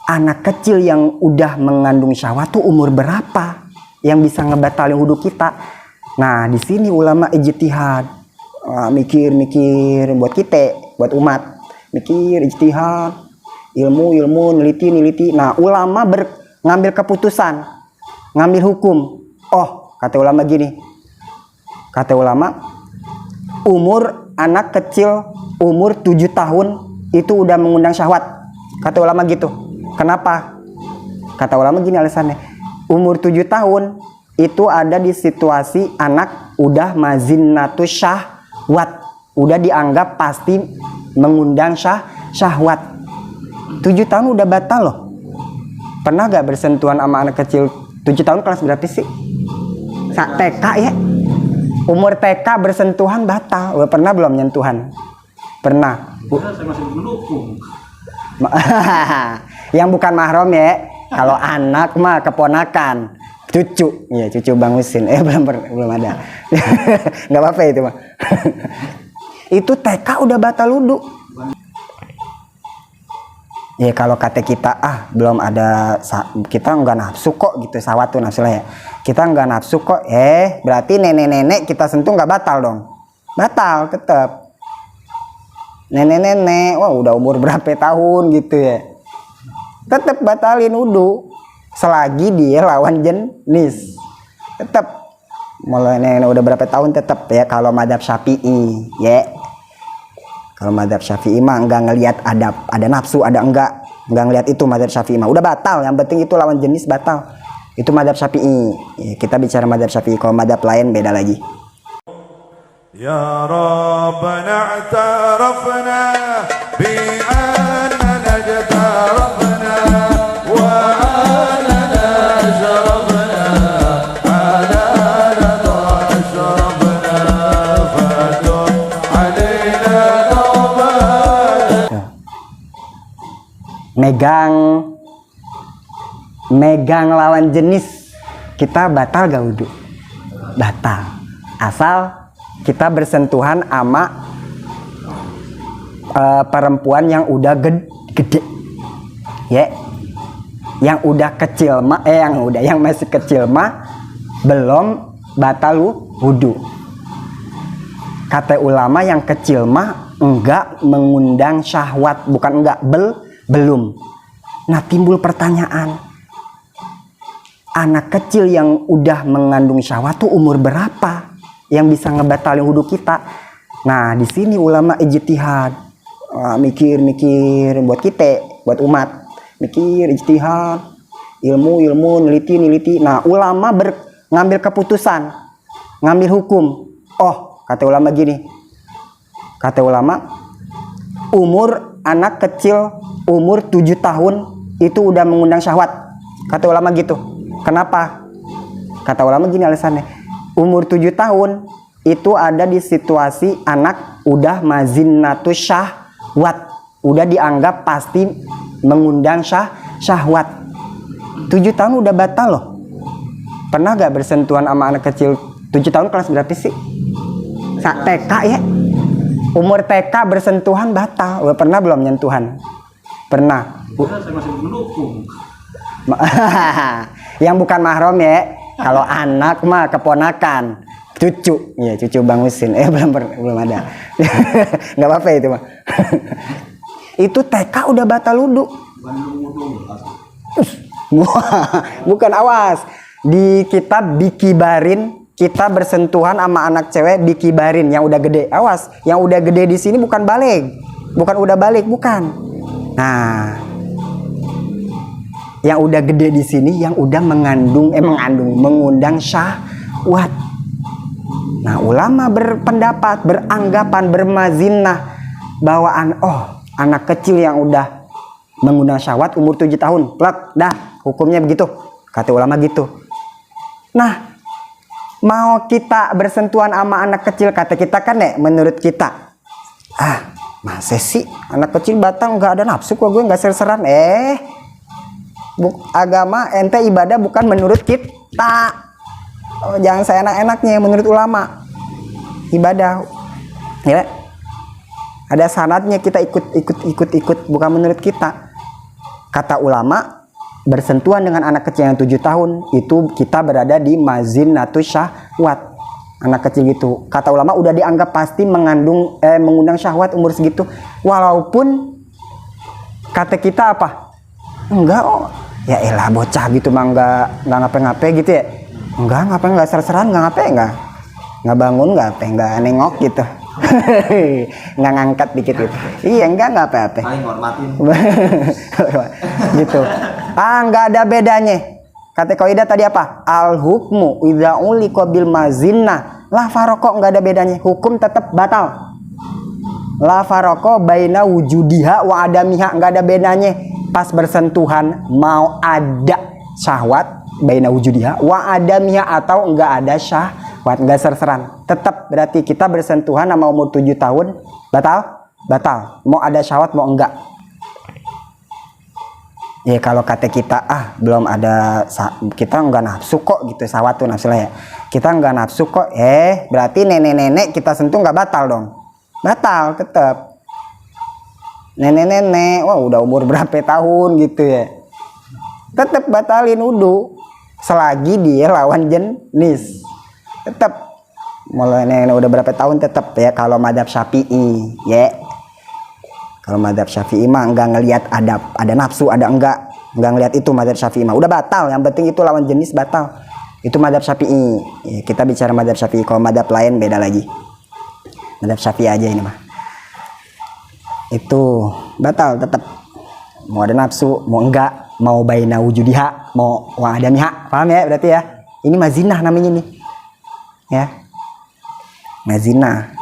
anak kecil yang udah mengandung syahwat tuh umur berapa yang bisa ngebatalin wudhu kita? Nah, di sini ulama ijtihad, mikir-mikir buat kita, buat umat, mikir ijtihad, ilmu, neliti. Nah, ulama ngambil keputusan, ngambil hukum. Oh, kata ulama gini. Kata ulama, umur anak kecil umur 7 tahun itu udah mengundang syahwat. Kata ulama gitu. Kenapa? Kata ulama gini alasannya. Umur 7 tahun itu ada di situasi anak udah mazinnatus syahwat. Udah dianggap pasti mengundang syahwat. 7 tahun udah batal loh. Pernah gak bersentuhan sama anak kecil 7 tahun kelas berapa sih? TK ya. Umur TK bersentuhan batal. Udah pernah belum nyentuhan? Pernah. Saya masih mendukung. Yang bukan mahram ya. Kalau anak mah keponakan, cucu. Iya, cucu Bang Husin. Belum ada. Nggak apa-apa itu mah. Itu TK udah batal wudu. Ya kalau kata kita belum ada, kita nggak nafsu kok gitu, sawat tuh nafsu lah ya. Kita nggak nafsu kok, berarti nenek-nenek kita sentuh nggak batal dong? Batal tetap. Nenek-nenek, wah udah umur berapa tahun gitu ya, tetap batalin wudu selagi dia lawan jenis. Tetap mulai nenek udah berapa tahun tetap ya. Kalau madzhab Syafi'i ya, kalau madzhab Syafi'i mah enggak ngelihat ada nafsu ada enggak ngelihat itu. Madzhab Syafi'i mah udah batal, yang penting itu lawan jenis batal. Itu madzhab Syafi'i ya, kita bicara madzhab Syafi'i. Kalau madzhab lain beda lagi. Ya Rabbana i'tarafna bi'annana jatarafna wa annana sharafna ala lada ashrafna fadum alaina tawbana. Megang lawan jenis kita batal gak wudu? Batal. Asal kita bersentuhan sama perempuan yang udah gede ya, yang udah kecil mah yang masih kecil mah belum batal wudu. Kata ulama yang kecil mah enggak mengundang syahwat, bukan enggak, belum. Nah, timbul pertanyaan, anak kecil yang udah mengandung syahwat tuh umur berapa yang bisa ngebatalin wudhu kita? Nah, di sini ulama ijtihad, mikir-mikir buat kita, buat umat, mikir ijtihad, ilmu, neliti. Nah, ulama ngambil keputusan, ngambil hukum. Oh, kata ulama gini. Kata ulama, umur anak kecil umur 7 tahun itu udah mengundang syahwat. Kata ulama gitu. Kenapa? Kata ulama gini alasannya. Umur 7 tahun itu ada di situasi anak udah mazinnatus syahwat. Udah dianggap pasti mengundang syahwat. 7 tahun udah batal loh. Pernah gak bersentuhan sama anak kecil 7 tahun kelas berapa sih? TK ya. Umur TK bersentuhan batal. Udah pernah belum nyentuhan? Pernah. Saya masih mendukung. Yang bukan mahram ya. Kalau anak mah keponakan, cucu. Iya, cucu Bang Husin. Belum ada. Nggak apa-apa itu mah. Itu TK udah batal wudu. Bukan, awas. Di kitab dikibarin, kita bersentuhan sama anak cewek dikibarin yang udah gede. Awas, yang udah gede di sini bukan balik. Bukan udah balik, bukan. Nah, yang udah gede di sini yang udah mengundang syahwat. Nah, ulama berpendapat, beranggapan, bermazinah bahwa anak kecil yang udah mengundang syahwat umur 7 tahun, plak, dah hukumnya begitu. Kata ulama gitu. Nah, mau kita bersentuhan sama anak kecil, kata kita kan ya, menurut kita, masa sih anak kecil batal nggak ada nafsu kok, gue nggak ser-seran. Agama ente ibadah bukan menurut kita. Jangan seenak-enaknya menurut ulama. Ibadah ya ada sanadnya, kita ikut bukan menurut kita. kata ulama bersentuhan dengan anak kecil yang 7 tahun itu kita berada di mazinatus syahwat. Anak kecil gitu, kata ulama udah dianggap pasti mengundang syahwat umur segitu. Walaupun kata kita apa? Enggak, oh ya elah bocah gitu mah enggak ngapain-ngapain gitu ya. Enggak ser-seran, enggak bangun, enggak nengok gitu. Nggak ngangkat dikit gitu. Iya enggak apa-apa. Paling ngormatin. Gitu. Enggak ada bedanya. Kata kaidah tadi apa? Al hukmu idza ulika bil mazinna la farqa, enggak ada bedanya. Hukum tetap batal. La farqa baina wujudiha wa adamiha, enggak ada bedanya. Pas bersentuhan mau ada syahwat baina wujudiha wa adamiha atau enggak ada syahwat, enggak ser-seran. Tetap berarti kita bersentuhan sama umur 7 tahun batal. Mau ada syahwat mau enggak. Ya kalau kata kita belum ada, kita enggak nafsu kok gitu, syahwat tuh nafsu lah ya. Kita enggak nafsu kok, berarti nenek-nenek kita sentuh enggak batal dong. Batal tetap. Nenek-nenek, wah udah umur berapa tahun gitu ya. Tetap batalin wudu selagi dia lawan jenis. Tetap mulai nenek udah berapa tahun tetap ya kalau madzhab Syafi'i ya. Kalau madzhab Syafi'i mah enggak ngelihat ada nafsu ada enggak ngelihat itu madzhab Syafi'i mah udah batal, yang penting itu lawan jenis batal. Itu madzhab Syafi'i. Ya, kita bicara madzhab Syafi'i, kalau madzhab lain beda lagi. Madzhab Syafi'i aja ini mah. Itu batal tetap. Mau ada nafsu, mau enggak, mau baina wujudiha, mau wa adamiha. Paham ya berarti ya? Ini mazinah namanya nih. Ya. Mazinah.